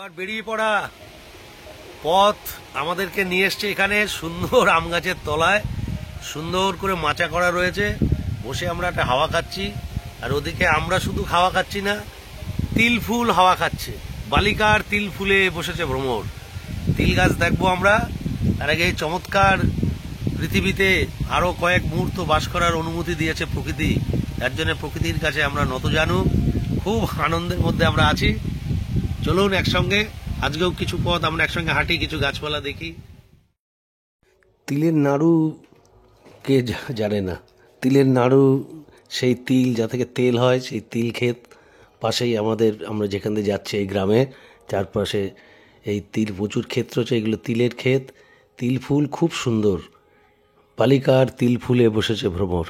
আবার বেরিয়ে পড়া পথ আমাদেরকে নিয়ে এসছে এখানে সুন্দর আম গাছের তলায়। সুন্দর করে মাচা করা রয়েছে, বসে আমরা একটা হাওয়া খাচ্ছি। আর ওদিকে আমরা শুধু হাওয়া খাচ্ছি না, তিল ফুল হাওয়া খাচ্ছে। বালিকার তিল ফুলে বসেছে ভ্রমর। তিল গাছ দেখবো আমরা। তার আগে চমৎকার পৃথিবীতে আরো কয়েক মুহূর্ত বাস করার অনুমতি দিয়েছে প্রকৃতি। তার জন্য প্রকৃতির কাছে আমরা নতজানু, খুব আনন্দের মধ্যে আমরা আছি। চলুন একসঙ্গে আজকেও কিছু পথ আমরা একসঙ্গে হাঁটি, কিছু গাছপালা দেখি। তিলের নাড়ু কে জানে না? তিলের নাড়ু, সেই তিল যা থেকে তেল হয়, সেই তিল ক্ষেত পাশেই আমরা যেখান দিয়ে যাচ্ছি এই গ্রামে চারপাশে এই তিল প্রচুর ক্ষেত রয়েছে। এগুলো তিলের ক্ষেত। তিল ফুল খুব সুন্দর। বালিকার তিল ফুলে বসেছে ভ্রমর।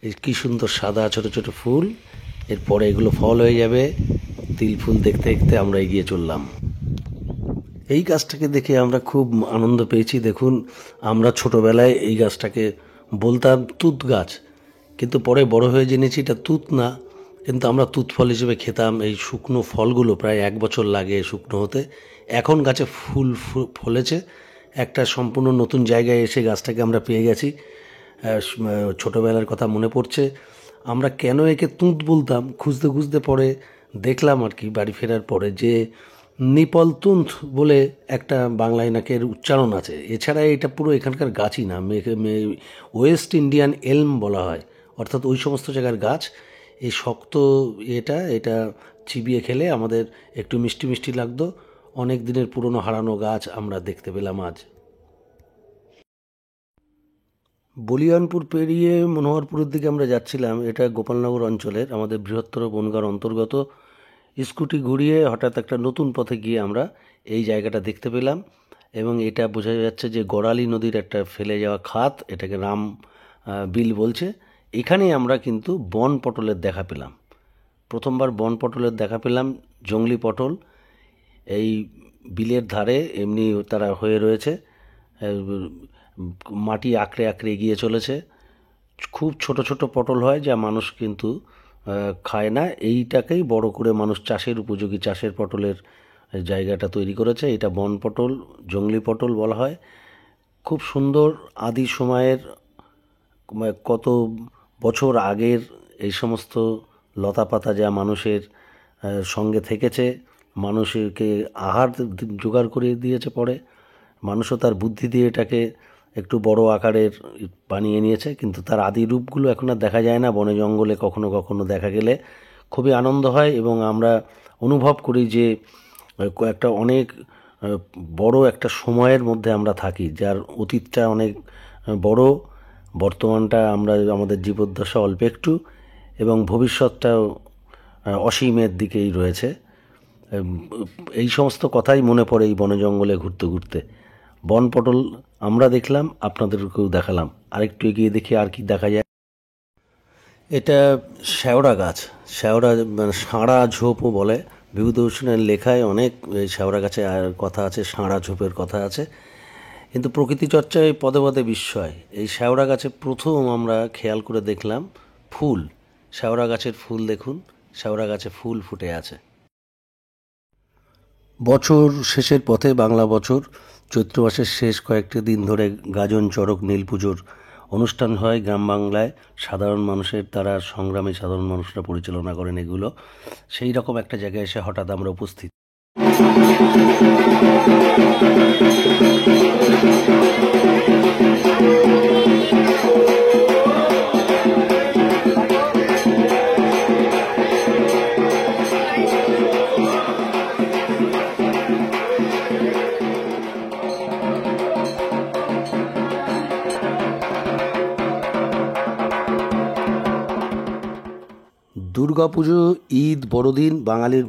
এই কি সুন্দর সাদা ছোট ছোট ফুল। এরপরে এগুলো ফল হয়ে যাবে। তিল ফুল দেখতে দেখতে আমরা এগিয়ে চললাম। এই গাছটাকে দেখে আমরা খুব আনন্দ পেয়েছি। দেখুন, আমরা ছোটবেলায় এই গাছটাকে বলতাম তুত গাছ, কিন্তু পরে বড় হয়ে জেনেছি এটা তুত না, কিন্তু আমরা তুত ফল হিসেবে খেতাম। এই শুকনো ফলগুলো প্রায় 1 বছর লাগে শুকনো হতে। এখন গাছে ফুল ফলেছে। একটা সম্পূর্ণ নতুন জায়গায় এসে গাছটাকে আমরা পেয়ে গেছি। ছোটবেলার কথা মনে পড়ছে। আমরা কেন একে তুঁত বলতাম খুঁজতে খুঁজতে পরে দেখলাম আর কি, বাড়ি ফেরার পরে, যে নিপল তুঁত বলে একটা বাংলায় নাকি এর উচ্চারণ আছে। এছাড়া এটা পুরো এখানকার গাছই না, ওয়েস্ট ইন্ডিয়ান এলম বলা হয়, অর্থাৎ ওই সমস্ত জায়গার গাছ। এই শক্ত এটা চিবিয়ে খেলে আমাদের একটু মিষ্টি মিষ্টি লাগতো। অনেক দিনের পুরনো হারানো গাছ আমরা দেখতে পেলাম আজ। বলিয়ানপুর পেরিয়ে মনোহরপুরের দিকে আমরা যাচ্ছিলাম। এটা গোপালনগর অঞ্চলের আমাদের বৃহত্তর বনগাঁর অন্তর্গত। স্কুটি ঘুরিয়ে হঠাৎ একটা নতুন পথে গিয়ে আমরা এই জায়গাটা দেখতে পেলাম, এবং এটা বোঝা যাচ্ছে যে গড়ালি নদীর একটা ফেলে যাওয়া খাত, এটাকে রাম বিল বলছে। এখানেই আমরা কিন্তু বন পটলের দেখা পেলাম। প্রথমবার বন পটলের দেখা পেলাম। জংলি পটল এই বিলের ধারে এমনি তারা হয়ে রয়েছে, মাটি আঁকড়ে আঁকড়ে এগিয়ে চলেছে। খুব ছোট ছোট পটল হয়, যা মানুষ কিন্তু খায় না। এইটাকেই বড় করে মানুষ চাষের উপযোগী, চাষের পটলের জায়গাটা তৈরি করেছে। এটা বন পটল, জংলি পটল বলা হয়। খুব সুন্দর আদি সময়ের, কত বছর আগের এই সমস্ত লতাপাতা যা মানুষের সঙ্গে থেকেছে, মানুষকে আহার জোগাড় করে দিয়েছে। পরে মানুষও তার বুদ্ধি দিয়ে এটাকে একটু বড় আকারের বানিয়ে নিয়েছে, কিন্তু তার আদি রূপগুলো এখন আর দেখা যায় না। বনে জঙ্গলে কখনো কখনো দেখা গেলে খুবই আনন্দ হয়, এবং আমরা অনুভব করি যে একটা অনেক বড় একটা সময়ের মধ্যে আমরা থাকি, যার অতীতটা অনেক বড়, বর্তমানটা আমরা আমাদের জীবদ্দশা অল্প একটু, এবং ভবিষ্যৎটাও অসীমের দিকেই রয়েছে। এই সমস্ত কথাই মনে পড়ে এই বনে জঙ্গলে ঘুরতে ঘুরতে। বন পটল আমরা দেখলাম, আপনাদেরকেও দেখালাম। আরেকটু এগিয়ে দেখি আর কি দেখা যায়। এটা শেওড়া গাছ। শেওড়া মানে সাঁড়া ঝোপও বলে। বিভূতিভূষণের লেখায় অনেক শেওড়া গাছে কথা আছে, সাঁড়া ঝোপের কথা আছে, কিন্তু প্রকৃতি চর্চায় পদে পদে বিস্ময়। এই শেওড়া গাছে প্রথম আমরা খেয়াল করে দেখলাম ফুল। শেওড়া গাছের ফুল দেখুন, শেওড়া গাছে ফুল ফুটে আছে। বছর শেষের পথে, বাংলা বছর চৈত্র মাসের শেষ কয়েকটি দিন ধরে গাজন চড়ক নীল পুজোর অনুষ্ঠান হয় গ্রাম বাংলায়। সাধারণ মানুষের দ্বারা, সংগ্রামী সাধারণ মানুষরা পরিচালনা করেন এগুলো। সেই রকম একটা জায়গায় এসে হঠাৎ আমরা উপস্থিত। দুর্গাপুজো, ঈদ, বড়দিন বাঙালির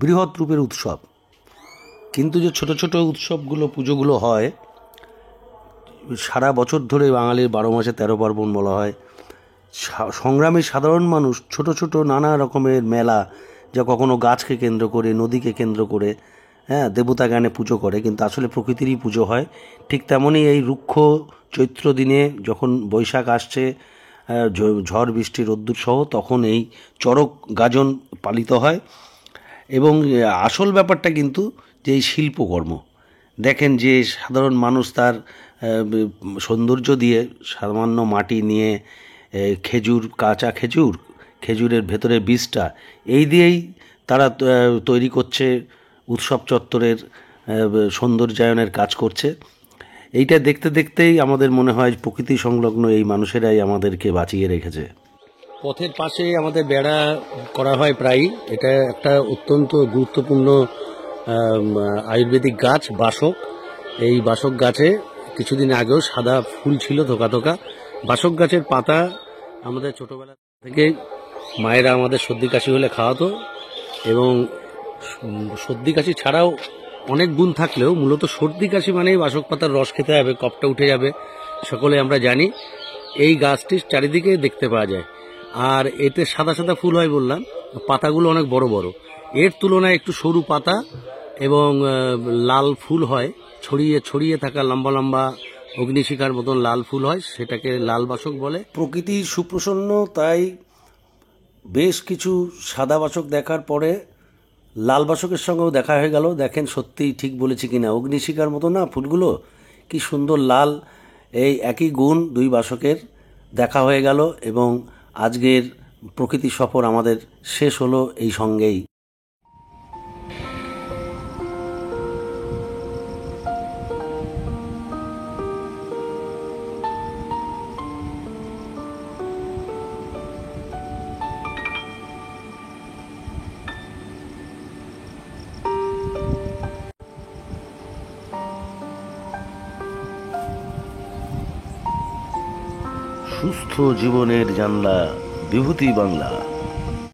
বৃহৎ রূপের উৎসব। কিন্তু যে ছোট ছোট উৎসবগুলো, পুজোগুলো হয় সারা বছর ধরে, বাঙালির 12 মাসে 13 পার্বণ বলা হয়। সংগ্রামী সাধারণ মানুষ ছোট ছোট নানা রকমের মেলা, যা কখনো গাছকে কেন্দ্র করে, নদীকে কেন্দ্র করে, দেবতা জ্ঞানে পুজো করে, কিন্তু আসলে প্রকৃতিরই পুজো হয়। ঠিক তেমনই এই রুক্ষ চৈত্র দিনে যখন বৈশাখ আসছে, ঝড় বৃষ্টি রোদ্দুর সহ, তখন এই চড়ক গাজন পালিত হয়। এবং আসল ব্যাপারটা কিন্তু যে এই শিল্পকর্ম দেখেন, যে সাধারণ মানুষ তার সৌন্দর্য দিয়ে সামান্য মাটি নিয়ে খেজুর, কাঁচা খেজুর, খেজুরের ভেতরের বীজটা এই দিয়েই তারা তৈরি করছে, উৎসব চত্বরের সৌন্দর্যায়নের কাজ করছে। এইটা দেখতে দেখতেই আমাদের মনে হয় প্রকৃতি সংলগ্ন এই মানুষেরাই আমাদেরকে বাঁচিয়ে রেখেছে। পথের পাশে আমাদের বেড়া করা হয় প্রায়ই। এটা একটা অত্যন্ত গুরুত্বপূর্ণ আয়ুর্বেদিক গাছ বাসক। এই বাসক গাছে কিছুদিন আগেও সাদা ফুল ছিল থোকা থোকা। বাসক গাছের পাতা আমাদের ছোটবেলা থেকে মায়েরা আমাদের সর্দি কাশি হলে খাওয়াতো, এবং সর্দি কাশি ছাড়াও অনেক গুণ থাকলেও মূলত সর্দি কাশি মানেই বাসক পাতার রস খেতে হবে, কফটা উঠে যাবে, সকলে আমরা জানি। এই গাছটির চারিদিকে দেখতে পাওয়া যায়, আর এতে সাদা সাদা ফুল হয় বললাম, পাতাগুলো অনেক বড় বড়। এর তুলনায় একটু সরু পাতা এবং লাল ফুল হয়, ছড়িয়ে ছড়িয়ে থাকা লম্বা লম্বা অগ্নিশিখার মতন লাল ফুল হয়, সেটাকে লাল বাসক বলে। প্রকৃতি সুপ্রসন্ন, তাই বেশ কিছু সাদা বাসক দেখার পরে লাল বাসকের সঙ্গেও দেখা হয়ে গেল। দেখেন সত্যিই ঠিক বলেছি কিনা, অগ্নিশিখার মতো না ফুলগুলো, কি সুন্দর লাল। এই একই গুণ দুই বাসকের দেখা হয়ে গেল, এবং আজকের প্রকৃতি সফর আমাদের শেষ হলো এই সঙ্গেই। সুস্থ জীবনের জানলা বিভূতি বাংলা।